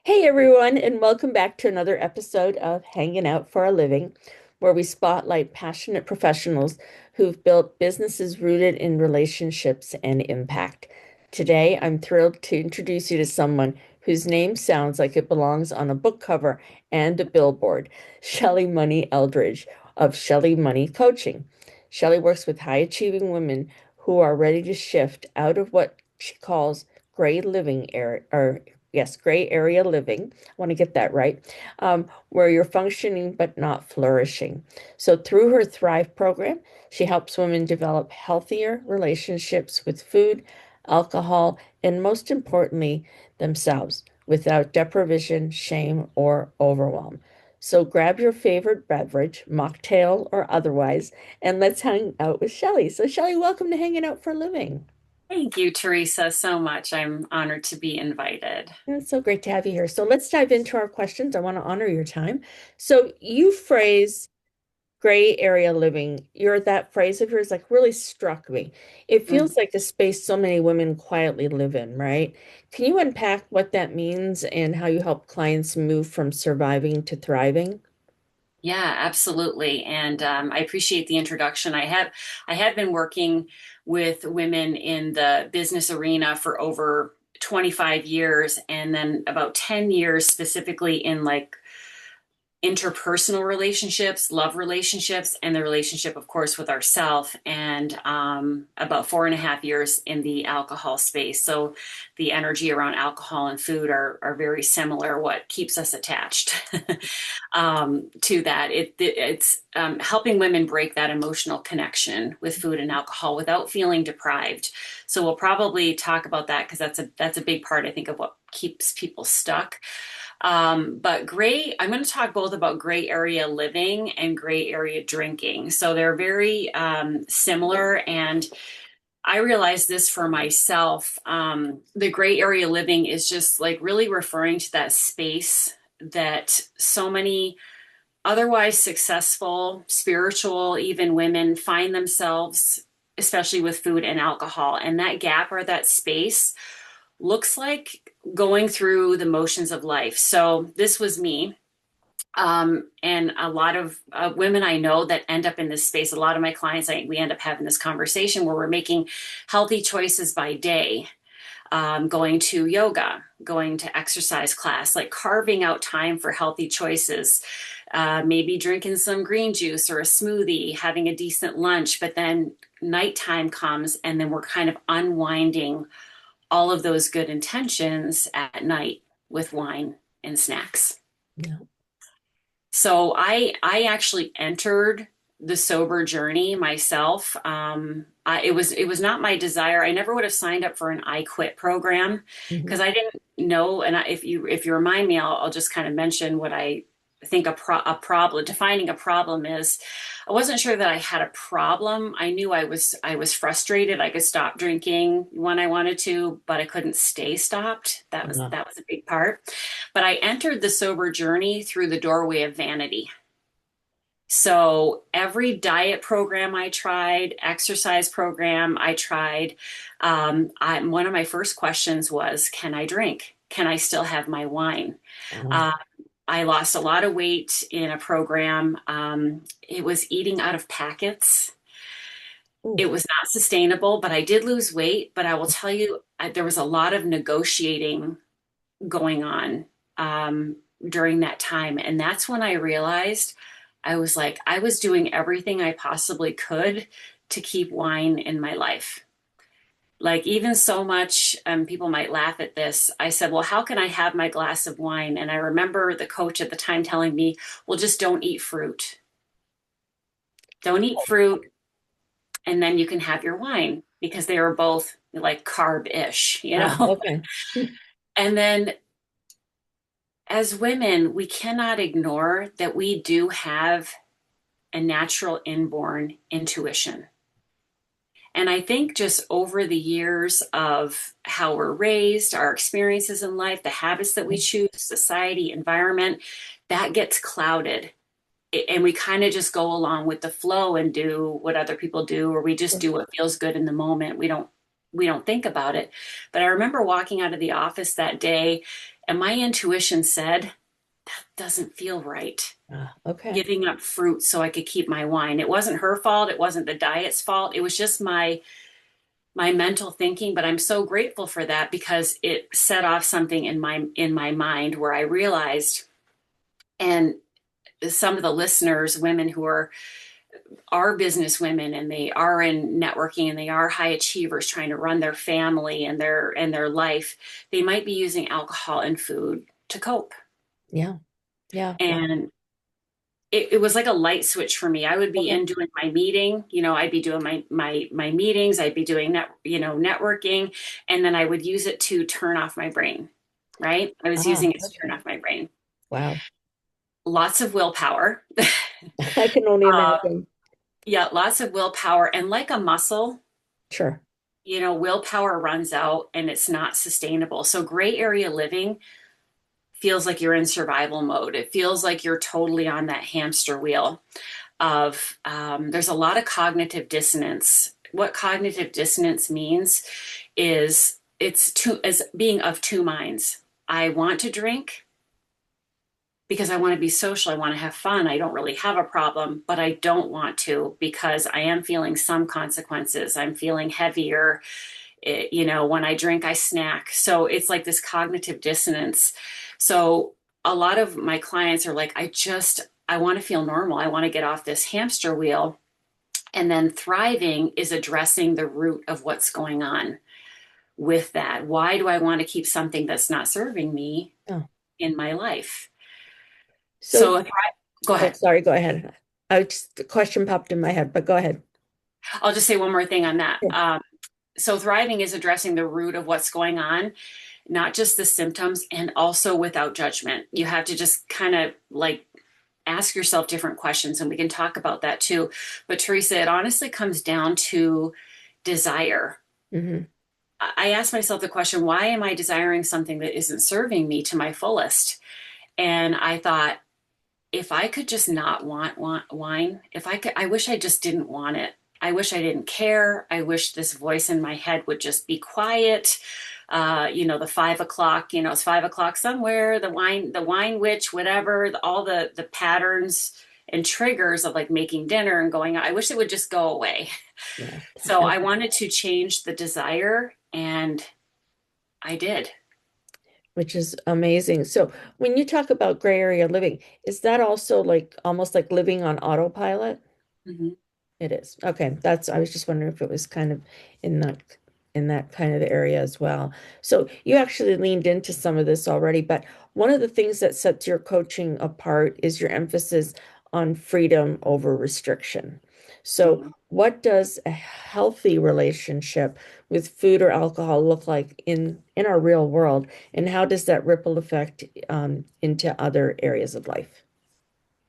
Hey everyone, and welcome back to another episode of Hanging Out for a Living, where we spotlight passionate professionals who've built businesses rooted in relationships and impact. Today, I'm thrilled to introduce you to someone whose name sounds like it belongs on a book cover and a billboard, Shelley Money-Eldridge of Shelley Money Coaching. Shelley works with high-achieving women who are ready to shift out of what she calls gray living area, or yes, gray area living. I want to get that right, where you're functioning but not flourishing. So, through her Thrive program, she helps women develop healthier relationships with food, alcohol, and most importantly, themselves without deprivation, shame, or overwhelm. So, grab your favorite beverage, mocktail or otherwise, and let's hang out with Shelley. So, Shelley, welcome to Hanging Out for a Living. Thank you, Teresa, so much. I'm honored to be invited. It's so great to have you here. So let's dive into our questions. I want to honor your time. So you phrase gray area living. That phrase of yours like really struck me. It Mm. feels like a space so many women quietly live in, right? Can you unpack what that means and how you help clients move from surviving to thriving? Yeah, absolutely. And I appreciate the introduction. I have been working with women in the business arena for over 25 years, and then about 10 years specifically in like interpersonal relationships, love relationships, and the relationship, of course, with ourself, and about 4.5 years in the alcohol space. So the energy around alcohol and food are very similar. What keeps us attached to that? It's helping women break that emotional connection with food and alcohol without feeling deprived. So we'll probably talk about that because that's a big part, I think, of what keeps people stuck. But I'm going to talk both about gray area living and gray area drinking. So they're very similar. And I realized this for myself. The gray area living is just like really referring to that space that so many otherwise successful, spiritual, even women find themselves, especially with food and alcohol. And that gap or that space looks like going through the motions of life. So this was me. And a lot of women I know that end up in this space, a lot of my clients, we end up having this conversation where we're making healthy choices by day, going to yoga, going to exercise class, like carving out time for healthy choices, maybe drinking some green juice or a smoothie, having a decent lunch, but then nighttime comes and then we're kind of unwinding all of those good intentions at night with wine and snacks. Yeah. So I actually entered the sober journey myself. It was not my desire. I never would have signed up for an I Quit program Mhm. because I didn't know. And if you remind me, I'll just kind of mention what I think a problem, defining a problem is. I wasn't sure that I had a problem. I knew I was frustrated. I could stop drinking when I wanted to, but I couldn't stay stopped. That was Yeah. that was a big part. But I entered the sober journey through the doorway of vanity. So every diet program I tried, exercise program I tried, one of my first questions was, can I drink? Can I still have my wine? Wow. Uh, I lost a lot of weight in a program. It was eating out of packets. Ooh. It was not sustainable, but I did lose weight. But I will tell you, there was a lot of negotiating going on during that time. And that's when I realized I was like, I was doing everything I possibly could to keep wine in my life. Like, even so much, people might laugh at this. I said, well, how can I have my glass of wine? And I remember the coach at the time telling me, well, just don't eat fruit. Don't eat fruit, and then you can have your wine because they were both like carb-ish, you Wow. know? Okay. And then as women, we cannot ignore that we do have a natural inborn intuition. And I think just over the years of how we're raised, our experiences in life, the habits that we choose, society, environment, that gets clouded. And we kind of just go along with the flow and do what other people do, or we just do what feels good in the moment. We don't think about it. But I remember walking out of the office that day And my intuition said, that doesn't feel right. Okay. Giving up fruit so I could keep my wine. It wasn't her fault. It wasn't the diet's fault. It was just my mental thinking, but I'm so grateful for that because it set off something in my mind where I realized, and some of the listeners, women who are business women and they are in networking and they are high achievers trying to run their family and their life, they might be using alcohol and food to cope. Yeah. Yeah. Wow. And it was like a light switch for me. I would be Okay. in doing my meeting, I'd be doing my meetings, I'd be doing networking, and then I would use it to turn off my brain, right? I was Ah, using it to turn okay. off my brain. Wow. Lots of willpower. I can only uh, imagine. yeah, lots of willpower. And like a muscle, Sure. willpower runs out and it's not sustainable. So gray area living feels like you're in survival mode. It feels like you're totally on that hamster wheel of there's a lot of cognitive dissonance. What cognitive dissonance means is it's two as being of two minds. I want to drink because I want to be social. I want to have fun. I don't really have a problem, but I don't want to because I am feeling some consequences. I'm feeling heavier. When I drink, I snack. So it's like this cognitive dissonance. So a lot of my clients are like, I want to feel normal. I want to get off this hamster wheel. And then thriving is addressing the root of what's going on with that. Why do I want to keep something that's not serving me Oh. in my life? So, So go oh, ahead. sorry, go ahead. The question popped in my head, but go ahead. I'll just say one more thing on that. Sure. So thriving is addressing the root of what's going on, not just the symptoms, and also without judgment. You have to just kind of like ask yourself different questions, and we can talk about that too. But Teresa, it honestly comes down to desire. Hmm. I asked myself the question, why am I desiring something that isn't serving me to my fullest? And I thought, if I could just not want wine, if I could, I wish I just didn't want it. I wish I didn't care. I wish this voice in my head would just be quiet. The 5 o'clock, it's 5 o'clock somewhere, the wine witch, whatever, all the patterns and triggers of like making dinner and going out. I wish it would just go away. Yeah. So I wanted to change the desire and I did. Which is amazing. So, when you talk about gray area living, is that also like almost like living on autopilot? Mhm. It is. Okay. I was just wondering if it was kind of in that kind of area as well. So you actually leaned into some of this already, but one of the things that sets your coaching apart is your emphasis on freedom over restriction. So Mhm. what does a healthy relationship with food or alcohol look like in our real world, and how does that ripple effect into other areas of life?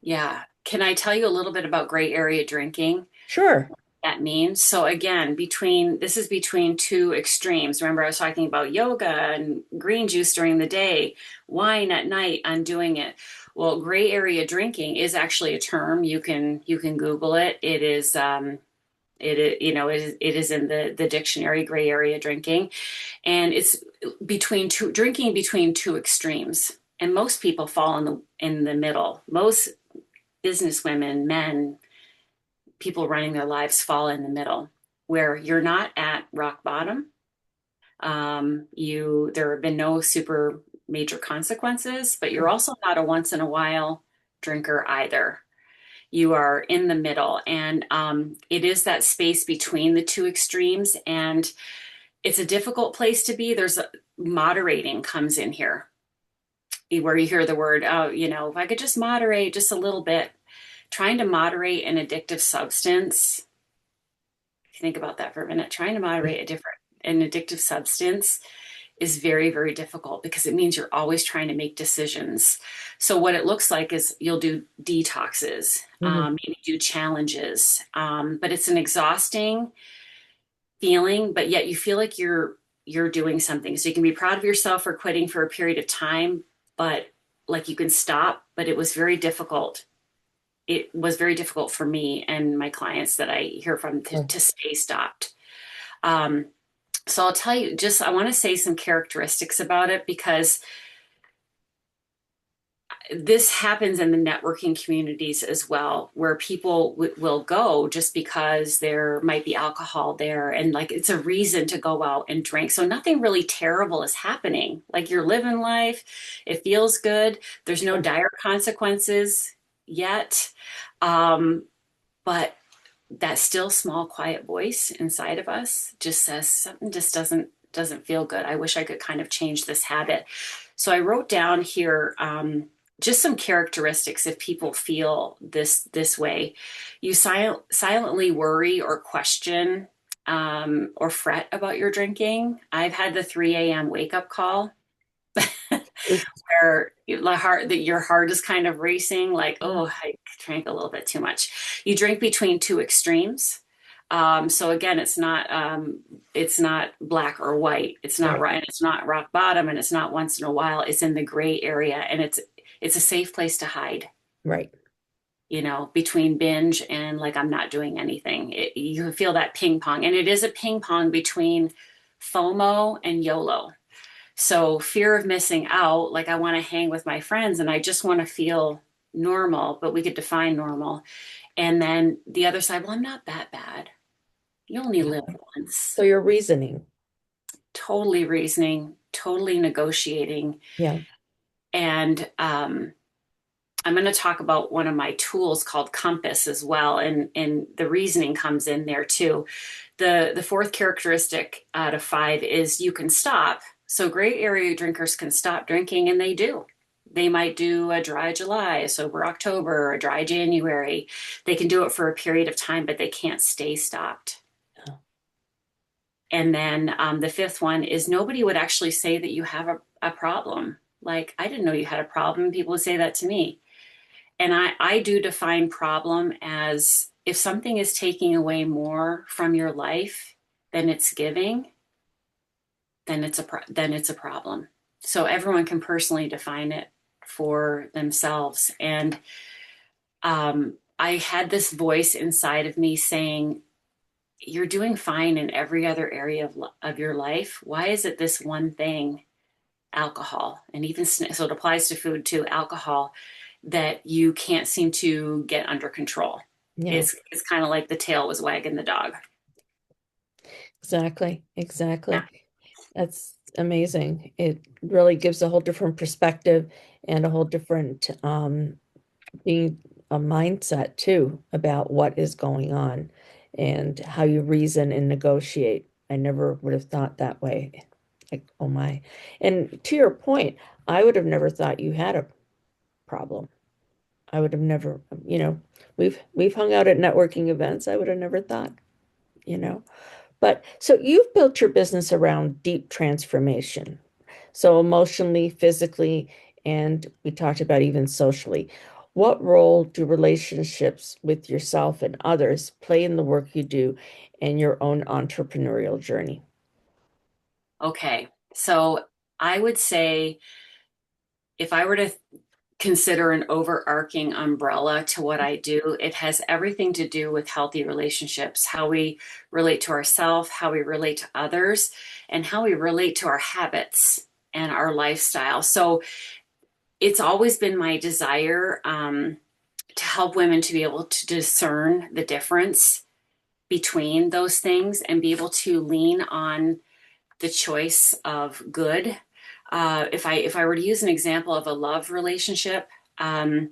Yeah. Can I tell you a little bit about gray area drinking? Sure. That means. So again, this is between two extremes. Remember, I was talking about yoga and green juice during the day, wine at night, undoing it. Well, gray area drinking is actually a term. You can Google it. It is it is in the dictionary, gray area drinking. And it's drinking between two extremes. And most people fall in the middle. Most business women, men, people running their lives fall in the middle where you're not at rock bottom. There have been no super major consequences, but you're also not a once in a while drinker either. You are in the middle, and it is that space between the two extremes, and it's a difficult place to be. Moderating comes in here, where you hear the word, oh, if I could just moderate just a little bit. Trying to moderate an addictive substance, if you think about that for a minute, trying to moderate an addictive substance is very, very difficult because it means you're always trying to make decisions. So what it looks like is you'll do detoxes, Mhm. maybe do challenges, but it's an exhausting feeling, but yet you feel like you're doing something. So you can be proud of yourself for quitting for a period of time, but like you can stop, but it was very difficult. It was very difficult for me and my clients that I hear from Sure. to stay stopped. Um, so I'll tell you, I want to say some characteristics about it because this happens in the networking communities as well, where people will go just because there might be alcohol there, and like it's a reason to go out and drink. So nothing really terrible is happening. Like you're living life, it feels good. There's no dire consequences yet. Um, but that still small, quiet voice inside of us just says something just doesn't feel good. I wish I could kind of change this habit. So I wrote down here just some characteristics if people feel this way. You silently worry or question or fret about your drinking. I've had the 3 a.m. wake up call where your heart is kind of racing, like, Yeah. oh, I drank a little bit too much. You drink between two extremes. So again, it's not black or white. It's not Right. right. It's not rock bottom, and it's not once in a while. It's in the gray area, and it's a safe place to hide. Right. Between binge and like I'm not doing anything. You feel that ping pong, and it is a ping pong between FOMO and YOLO. So fear of missing out, like I want to hang with my friends and I just want to feel normal, but we could define normal. And then the other side, well, I'm not that bad. You only live once. So you're reasoning. Totally reasoning, totally negotiating. Yeah. And I'm going to talk about one of my tools called Compass as well. And the reasoning comes in there too. The fourth characteristic out of five is you can stop. So gray area drinkers can stop drinking, and they do. They might do a dry July, a sober October, or a dry January. They can do it for a period of time, but they can't stay stopped. Yeah. And then the fifth one is nobody would actually say that you have a problem. Like, I didn't know you had a problem. People would say that to me. And I do define problem as if something is taking away more from your life than it's giving, then it's a problem. So everyone can personally define it for themselves. And I had this voice inside of me saying, "You're doing fine in every other area of your life. Why is it this one thing, alcohol, and even so it applies to food too, alcohol, that you can't seem to get under control?" Yeah. It's kind of like the tail was wagging the dog. Exactly. Yeah. Exactly. That's amazing. It really gives a whole different perspective and a whole different being a mindset too about what is going on and how you reason and negotiate. I never would have thought that way. Like, oh my. And to your point, I would have never thought you had a problem. I would have never, we've hung out at networking events. I would have never thought, you know. But so you've built your business around deep transformation. So emotionally, physically, and we talked about even socially. What role do relationships with yourself and others play in the work you do and your own entrepreneurial journey? Okay. So I would say if I were to consider an overarching umbrella to what I do, it has everything to do with healthy relationships, how we relate to ourselves, how we relate to others, and how we relate to our habits and our lifestyle. So it's always been my desire to help women to be able to discern the difference between those things and be able to lean on the choice of good. If I were to use an example of a love relationship, um,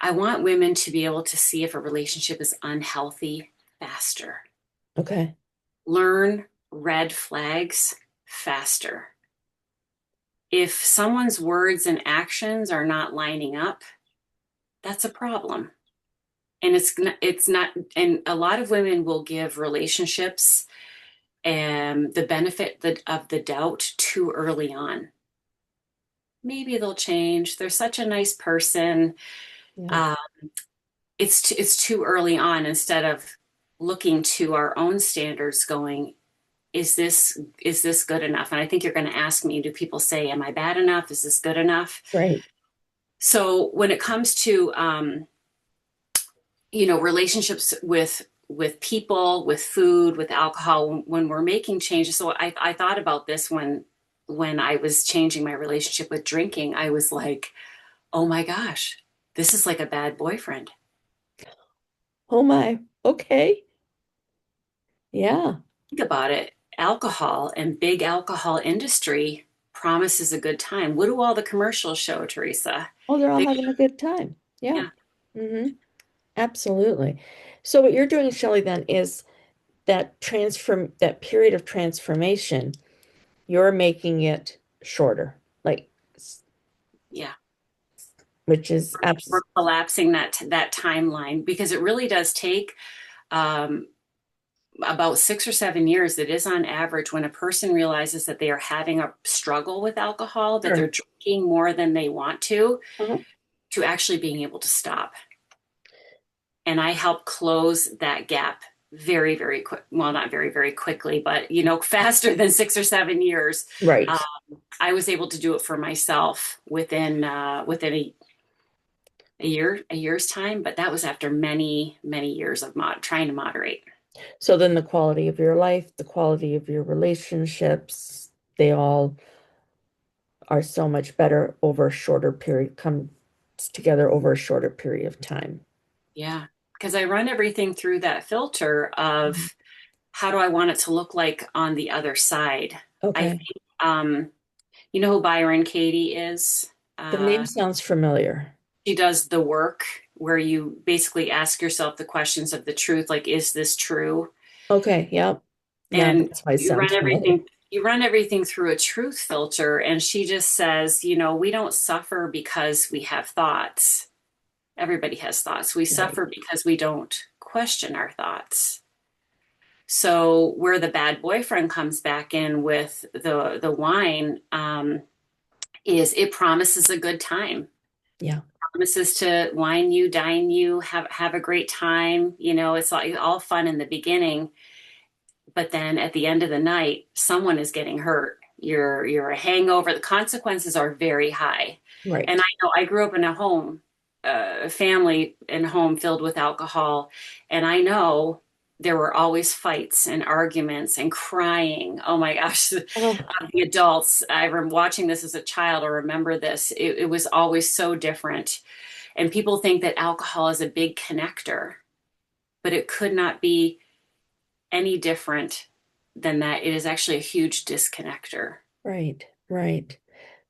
I want women to be able to see if a relationship is unhealthy faster. Okay. Learn red flags faster. If someone's words and actions are not lining up, that's a problem. And it's not, and a lot of women will give relationships the benefit of the doubt too early on. Maybe they'll change. They're such a nice person. Yeah. Uh, it's too early on instead of looking to our own standards going, is this good enough? And I think you're going to ask me, do people say, am I bad enough? Is this good enough? Right. So when it comes to relationships with people, with food, with alcohol, when we're making changes. So I thought about this when I was changing my relationship with drinking. I was like, oh my gosh, this is like a bad boyfriend. Oh my. Okay. Yeah. Think about it. Alcohol and big alcohol industry promises a good time. What do all the commercials show, Teresa? Oh, they're all They, having a good time. Yeah. yeah, Mm-hmm. Absolutely. So what you're doing, Shelley, then is that period of transformation, you're making it shorter, like yeah. which is We're abs collapsing that timeline because it really does take um, about 6 or 7 years. It is on average when a person realizes that they are having a struggle with alcohol, that Sure. they're drinking more than they want Uh-huh. to actually being able to stop. And I help close that gap very, very quick. Well, not very, very quickly, but faster than 6 or 7 years. Right. Um, I was able to do it for myself within a year's time, but that was after many, many years of trying to moderate. So then the quality of your life, the quality of your relationships, they all are so much better over a shorter period, comes together over a shorter period of time. Yeah, because I run everything through that filter Mhm. of how do I want it to look like on the other side. I Okay. think, you know who Byron Katie is? The name Uh, sounds familiar. she does the work where you basically ask yourself the questions of the truth, like, is this true? Okay. Yep. Now And that's why it sounds familiar. you run everything through a truth filter. And she just says, we don't suffer because we have thoughts. Everybody has thoughts. We Right. suffer because we don't question our thoughts. So where the bad boyfriend comes back in with the wine, is it promises a good time. Yeah. Promises to wine you, dine you, have a great time. It's like all fun in the beginning, but then at the end of the night, someone is getting hurt. You're a hangover. The consequences are very high. And I Right. know I grew up in a family and home filled with alcohol, and I know there were always fights and arguments and crying. Oh my gosh, Oh, the adults. I remember watching this as a child. I remember this. It was always so different. And people think that alcohol is a big connector, but it could not be any different than that. It is actually a huge disconnector right. Right.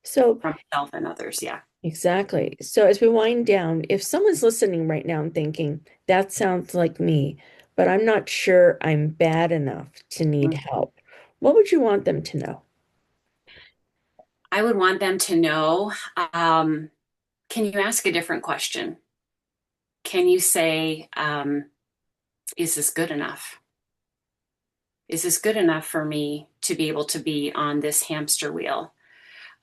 So from self and others. Yeah. exactly. So as we wind down, if someone's listening right now and thinking, that sounds like me, but I'm not sure I'm bad enough to need help, what would you want them to know? I would want them to know, can you ask a different question? Can you say, is this good enough? Is this good enough for me to be able to be on this hamster wheel?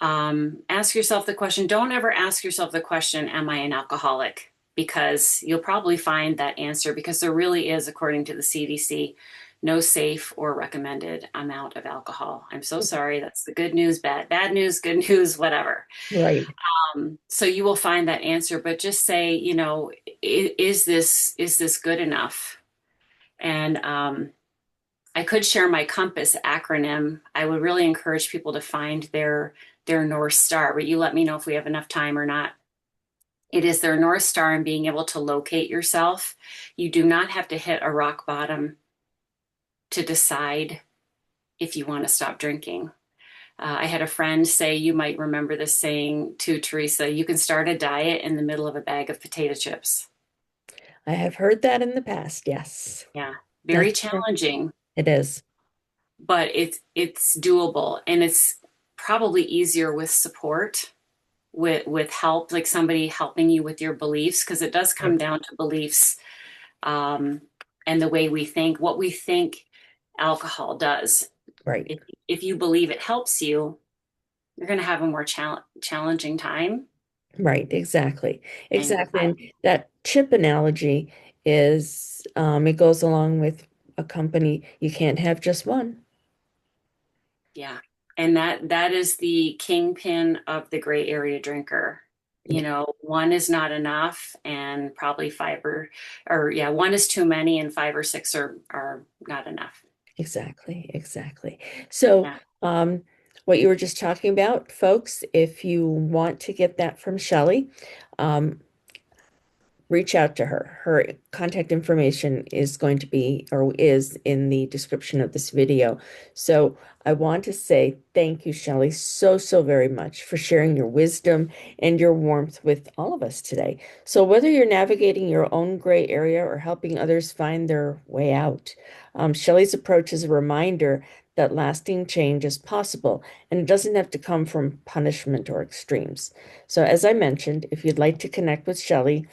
Ask yourself the question. Don't ever ask yourself the question, am I an alcoholic? Because you'll probably find that answer because there really is, according to the CDC, no safe or recommended amount of alcohol. I'm so sorry. That's the good news, bad news, good news, whatever. Right. So you will find that answer, but just say, is this good enough? And I could share my COMPASS acronym. I would really encourage people to find their North Star, but you let me know if we have enough time or not. It is their North Star in being able to locate yourself. You do not have to hit a rock bottom to decide if you want to stop drinking. I had a friend say, you might remember this saying to Teresa, you can start a diet in the middle of a bag of potato chips. I have heard that in the past. Yes. Yeah, very That's true. challenging, It is. but it's doable, and it's probably easier with support, with help, like somebody helping you with your beliefs, because it does come Right. down to beliefs, um, and the way we think, what we think alcohol does. Right. If you believe it helps you, you're going to have a more challenging time. Right. Exactly. And Exactly. And that chip analogy is, it goes along with a company. You can't have just one. yeah, and that is the kingpin of the gray area drinker. Yeah. One is not enough, and probably five or yeah, one is too many, and five or six are not enough. Exactly. Exactly. So, Yeah. um, what you were just talking about, folks, if you want to get that from Shelley, um, reach out to her. Her contact information is going to be or is in the description of this video. So I want to say thank you, Shelley, so very much for sharing your wisdom and your warmth with all of us today. So whether you're navigating your own gray area or helping others find their way out, Shelley's approach is a reminder that lasting change is possible and it doesn't have to come from punishment or extremes. So as I mentioned, if you'd like to connect with Shelley,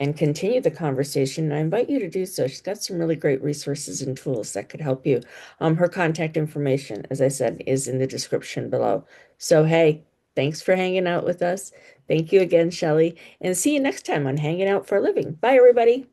and continue the conversation, I invite you to do so. She's got some really great resources and tools that could help you. Her contact information, as I said, is in the description below. So, hey, thanks for hanging out with us. Thank you again, Shelley, and see you next time on Hanging Out for a Living. Bye, everybody.